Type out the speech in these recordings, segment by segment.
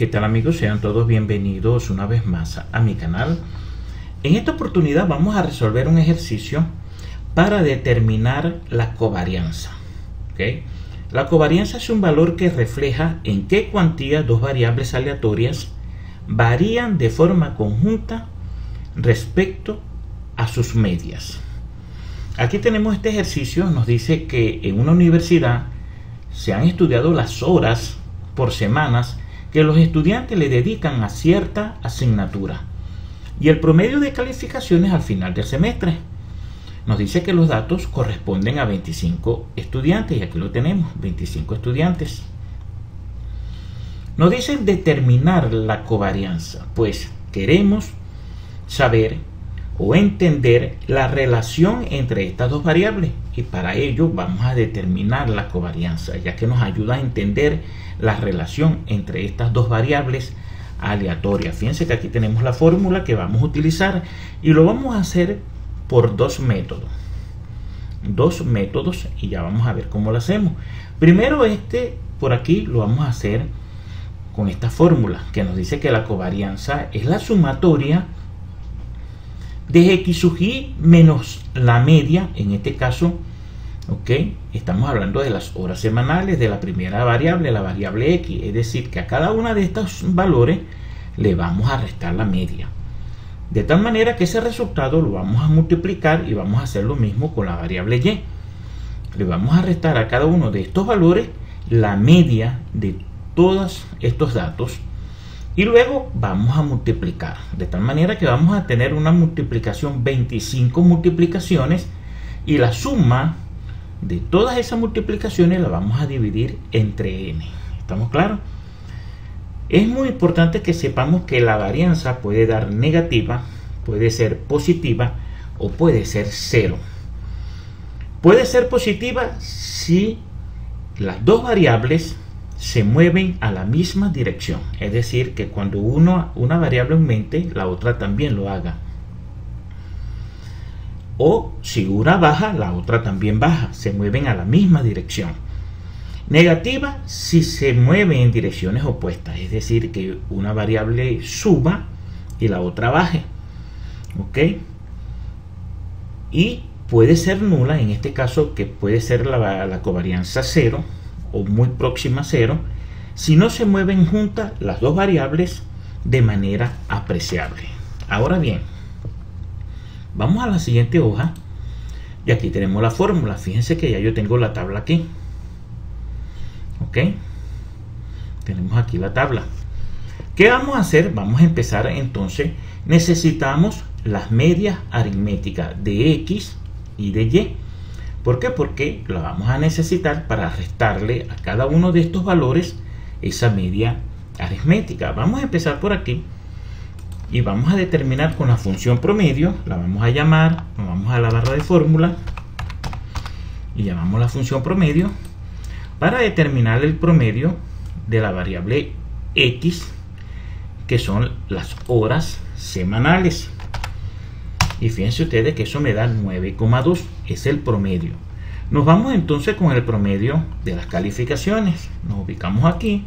¿Qué tal, amigos? Sean todos bienvenidos una vez más a mi canal. En esta oportunidad vamos a resolver un ejercicio para determinar la covarianza. ¿Okay? La covarianza es un valor que refleja en qué cuantía dos variables aleatorias varían de forma conjunta respecto a sus medias. Aquí tenemos este ejercicio. Nos dice que en una universidad se han estudiado las horas por semanas que los estudiantes le dedican a cierta asignatura y el promedio de calificaciones al final del semestre. Nos dice que los datos corresponden a 25 estudiantes, y aquí lo tenemos, 25 estudiantes. Nos dicen determinar la covarianza, pues queremos saber o entender la relación entre estas dos variables, y para ello vamos a determinar la covarianza, ya que nos ayuda a entender la relación entre estas dos variables aleatorias. Fíjense que aquí tenemos la fórmula que vamos a utilizar y lo vamos a hacer por dos métodos, y ya vamos a ver cómo lo hacemos. Primero, por aquí lo vamos a hacer con esta fórmula que nos dice que la covarianza es la sumatoria de x sub y menos la media. En este caso, estamos hablando de las horas semanales de la primera variable, la variable x, es decir, que a cada una de estos valores le vamos a restar la media, de tal manera que ese resultado lo vamos a multiplicar y vamos a hacer lo mismo con la variable y. Le vamos a restar a cada uno de estos valores la media de todos estos datos y luego vamos a multiplicar, de tal manera que vamos a tener una multiplicación, 25 multiplicaciones, y la suma de todas esas multiplicaciones la vamos a dividir entre n. ¿Estamos claros? Es muy importante que sepamos que la varianza puede dar negativa, puede ser positiva o puede ser cero. Puede ser positiva si las dos variables se mueven a la misma dirección, es decir, que cuando una variable aumente, la otra también lo haga. O si una baja, la otra también baja, se mueven a la misma dirección. Negativa si se mueven en direcciones opuestas, es decir, que una variable suba y la otra baje. Y puede ser nula, en este caso, que puede ser la covarianza cero o muy próxima a cero, si no se mueven juntas las dos variables de manera apreciable. Ahora bien, vamos a la siguiente hoja y aquí tenemos la fórmula. Fíjense que ya yo tengo la tabla aquí. Tenemos aquí la tabla. ¿Qué vamos a hacer? Vamos a empezar entonces. Necesitamos las medias aritméticas de x y de y. ¿Por qué? Porque la vamos a necesitar para restarle a cada uno de estos valores esa media aritmética. Vamos a empezar por aquí y vamos a determinar con la función promedio. La vamos a llamar, nos vamos a la barra de fórmula y llamamos la función promedio para determinar el promedio de la variable x, que son las horas semanales. Y fíjense ustedes que eso me da 9,2, es el promedio. Nos vamos entonces con el promedio de las calificaciones. Nos ubicamos aquí,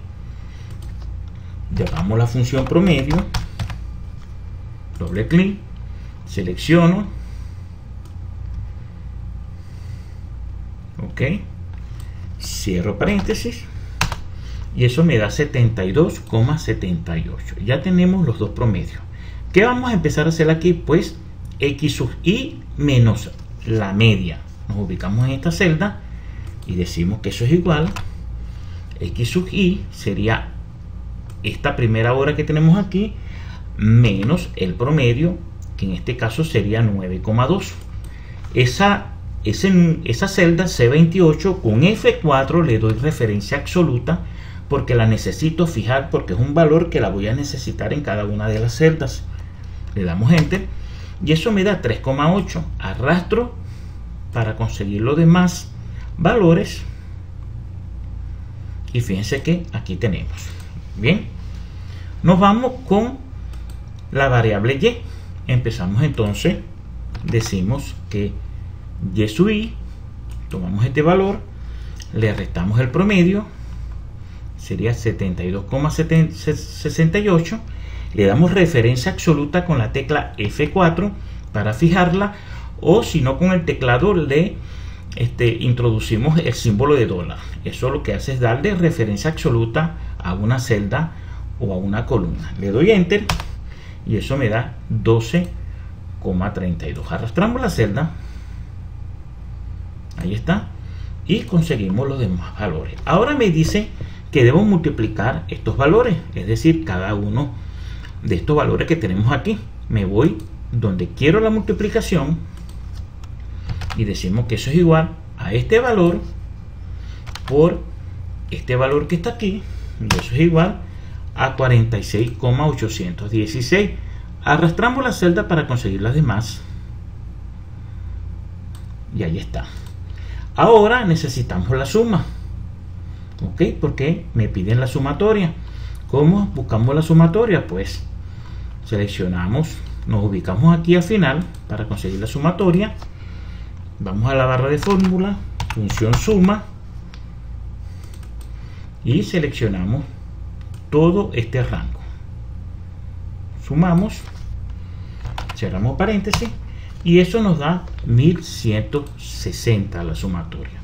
llamamos la función promedio, doble clic, selecciono, cierro paréntesis y eso me da 72,78. Ya tenemos los dos promedios. ¿Qué vamos a empezar a hacer aquí? Pues x sub y menos la media. Nos ubicamos en esta celda y decimos que eso es igual. X sub y sería esta primera hora que tenemos aquí menos el promedio, que en este caso sería 9,2. Esa celda C28 con F4 le doy referencia absoluta porque la necesito fijar, porque es un valor que la voy a necesitar en cada una de las celdas. Le damos Enter y eso me da 3,8. Arrastro para conseguir los demás valores y fíjense que aquí tenemos. Bien, nos vamos con la variable y. Empezamos entonces, decimos que y sub i, tomamos este valor, le restamos el promedio, sería 72,68. Le damos referencia absoluta con la tecla F4 para fijarla, o si no, con el teclado le introducimos el símbolo de dólar. Eso lo que hace es darle referencia absoluta a una celda o a una columna. Le doy enter y eso me da 12,32. Arrastramos la celda, ahí está, y conseguimos los demás valores. Ahora me dice que debo multiplicar estos valores, es decir, cada uno de estos valores que tenemos aquí. Me voy donde quiero la multiplicación y decimos que eso es igual a este valor por este valor que está aquí, y eso es igual a 46,816. Arrastramos la celda para conseguir las demás y ahí está. Ahora necesitamos la suma, ok, porque me piden la sumatoria. ¿Cómo buscamos la sumatoria? Pues seleccionamos, nos ubicamos aquí al final para conseguir la sumatoria. Vamos a la barra de fórmula, función suma, y seleccionamos todo este rango. Sumamos, cerramos paréntesis, y eso nos da 1160 la sumatoria.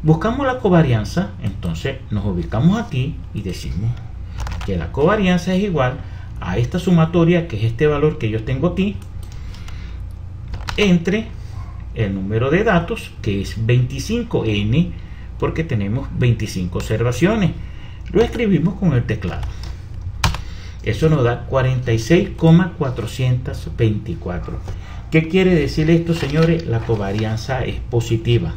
Buscamos la covarianza, entonces nos ubicamos aquí y decimos que la covarianza es igual a esta sumatoria, que es este valor que yo tengo aquí, entre el número de datos, que es 25n, porque tenemos 25 observaciones. Lo escribimos con el teclado. Eso nos da 46,424. ¿Qué quiere decir esto, señores? La covarianza es positiva.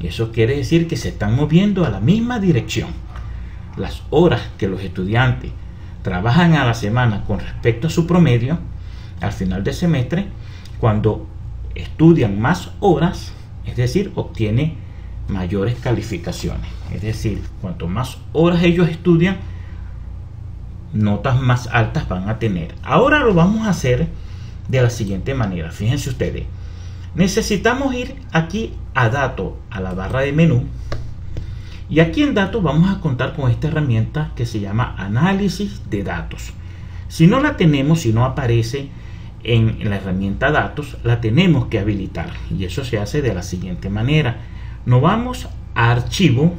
Eso quiere decir que se están moviendo a la misma dirección. Las horas que los estudiantes trabajan a la semana con respecto a su promedio, al final del semestre, cuando estudian más horas, es decir, obtienen mayores calificaciones. Es decir, cuanto más horas ellos estudian, notas más altas van a tener. Ahora lo vamos a hacer de la siguiente manera. Fíjense ustedes, necesitamos ir aquí a datos, a la barra de menú, y aquí en datos vamos a contar con esta herramienta que se llama análisis de datos. Si no la tenemos, si no aparece en la herramienta datos, la tenemos que habilitar, y eso se hace de la siguiente manera. Nos vamos a archivo,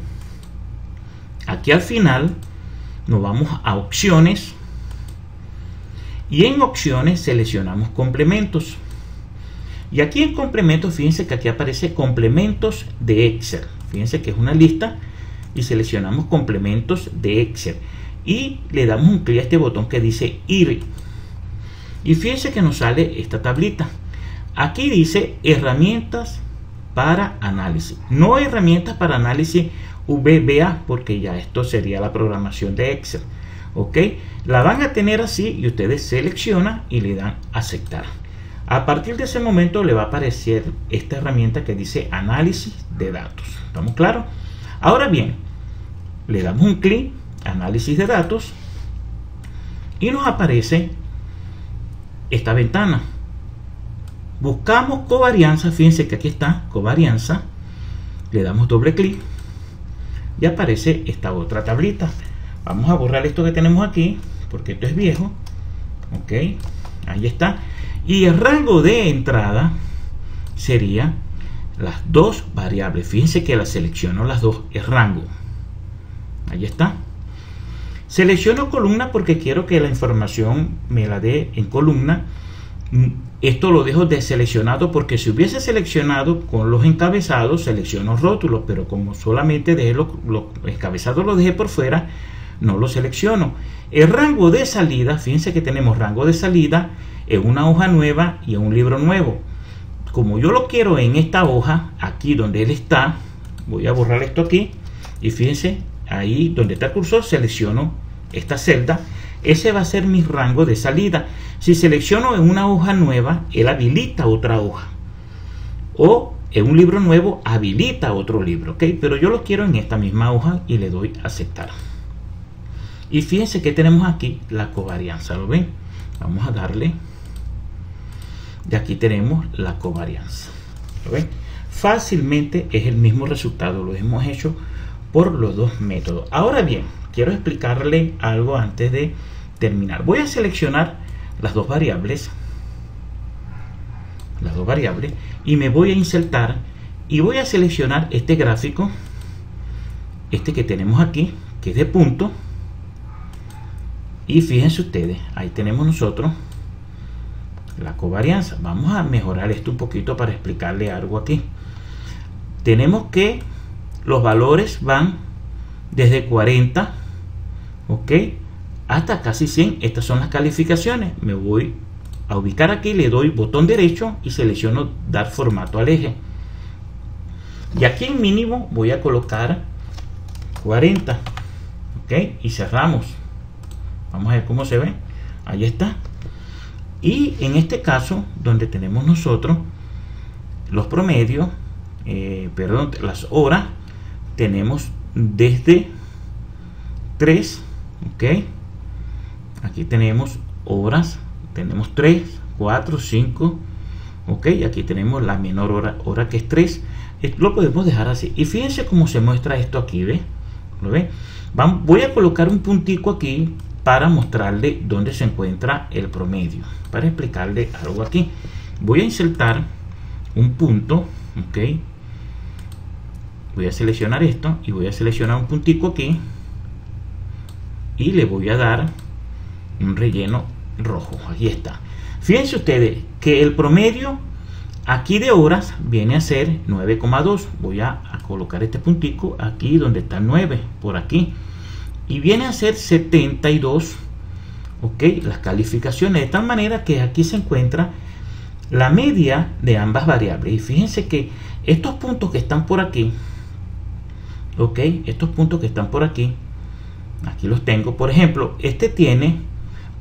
aquí al final nos vamos a opciones, y en opciones seleccionamos complementos, y aquí en complementos, fíjense que aquí aparece complementos de Excel. Fíjense que es una lista, y seleccionamos complementos de Excel y le damos un clic a este botón que dice ir, y fíjense que nos sale esta tablita. Aquí dice herramientas para análisis, no herramientas para análisis VBA, porque ya esto sería la programación de Excel. Ok, la van a tener así, y ustedes seleccionan y le dan aceptar. A partir de ese momento le va a aparecer esta herramienta que dice análisis de datos. ¿Estamos claros? Ahora bien, le damos un clic, análisis de datos, y nos aparece esta ventana. Buscamos covarianza, fíjense que aquí está covarianza, le damos doble clic y aparece esta otra tablita. Vamos a borrar esto que tenemos aquí porque esto es viejo. Ok, ahí está. Y el rango de entrada sería las dos variables. Fíjense que la selecciono las dos, es rango. Ahí está. Selecciono columna porque quiero que la información me la dé en columna. Esto lo dejo deseleccionado porque si hubiese seleccionado con los encabezados, selecciono rótulos, pero como solamente dejé los encabezados, los dejé por fuera, no lo selecciono. El rango de salida, fíjense que tenemos rango de salida en una hoja nueva y en un libro nuevo. Como yo lo quiero en esta hoja, aquí donde él está, voy a borrar esto aquí, y fíjense, ahí donde está el cursor, selecciono esta celda. Ese va a ser mi rango de salida. Si selecciono en una hoja nueva, él habilita otra hoja, o en un libro nuevo habilita otro libro, ¿ok? Pero yo lo quiero en esta misma hoja y le doy a aceptar. Y fíjense que tenemos aquí la covarianza, ¿lo ven? Vamos a darle, y aquí tenemos la covarianza, ¿lo ven? Fácilmente es el mismo resultado, lo hemos hecho por los dos métodos. Ahora bien, quiero explicarle algo antes de terminar. Voy a seleccionar las dos variables y me voy a insertar y voy a seleccionar este gráfico, este que tenemos aquí, que es de punto, y fíjense ustedes, ahí tenemos nosotros la covarianza. Vamos a mejorar esto un poquito para explicarle algo aquí. Tenemos que los valores van desde 40, ok, hasta casi 100. Estas son las calificaciones. Me voy a ubicar aquí, le doy botón derecho y selecciono dar formato al eje. Y aquí en mínimo voy a colocar 40, ok, y cerramos. Vamos a ver cómo se ve. Ahí está. Y en este caso, donde tenemos nosotros los promedios, las horas, tenemos desde 3, ok, aquí tenemos horas, tenemos 3, 4, 5, ok, aquí tenemos la menor hora que es 3, lo podemos dejar así. Y fíjense cómo se muestra esto aquí, ¿ve? ¿Lo ve? Voy a colocar un puntico aquí para mostrarle dónde se encuentra el promedio, para explicarle algo aquí. Voy a insertar un punto, ok, voy a seleccionar esto y voy a seleccionar un puntico aquí y le voy a dar un relleno rojo. Aquí está. Fíjense ustedes que el promedio aquí de horas viene a ser 9,2. Voy a colocar este puntico aquí donde está 9, por aquí, y viene a ser 72, ok, las calificaciones, de tal manera que aquí se encuentra la media de ambas variables. Y fíjense que estos puntos que están por aquí, ok, estos puntos que están por aquí, aquí los tengo. Por ejemplo, este tiene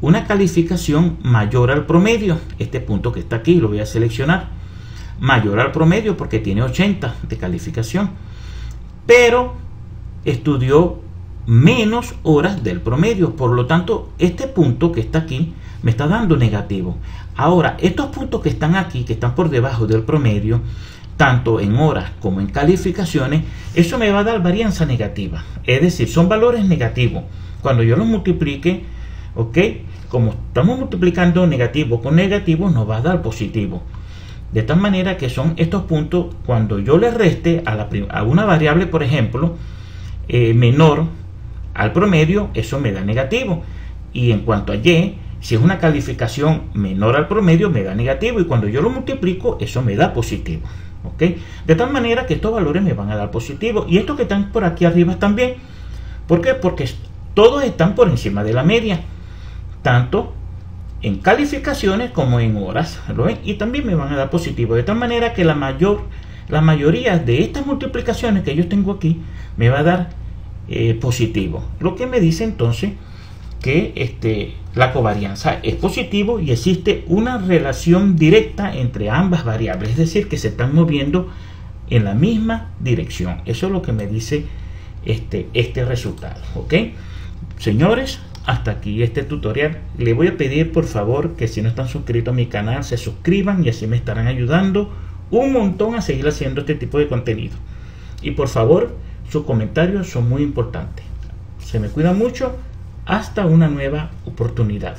una calificación mayor al promedio. Este punto que está aquí lo voy a seleccionar, mayor al promedio, porque tiene 80 de calificación, pero estudió menos horas del promedio. Por lo tanto, este punto que está aquí me está dando negativo. Ahora, estos puntos que están aquí, que están por debajo del promedio, tanto en horas como en calificaciones, eso me va a dar varianza negativa. Es decir, son valores negativos. Cuando yo los multiplique, ok, como estamos multiplicando negativo con negativo, nos va a dar positivo. De tal manera que son estos puntos, cuando yo le reste a una variable, por ejemplo, menor al promedio, eso me da negativo. Y en cuanto a y, si es una calificación menor al promedio, me da negativo. Y cuando yo lo multiplico, eso me da positivo. ¿Ok? De tal manera que estos valores me van a dar positivo. Y estos que están por aquí arriba también. ¿Por qué? Porque todos están por encima de la media, tanto en calificaciones como en horas, ¿lo ven? Y también me van a dar positivo. De tal manera que la mayoría de estas multiplicaciones que yo tengo aquí me va a dar positivo, lo que me dice entonces que la covarianza es positivo y existe una relación directa entre ambas variables, es decir, que se están moviendo en la misma dirección. Eso es lo que me dice este resultado. ¿Ok? Señores, hasta aquí este tutorial. Le voy a pedir por favor que si no están suscritos a mi canal se suscriban, y así me estarán ayudando un montón a seguir haciendo este tipo de contenido. Y por favor, sus comentarios son muy importantes. Se me cuida mucho. Hasta una nueva oportunidad.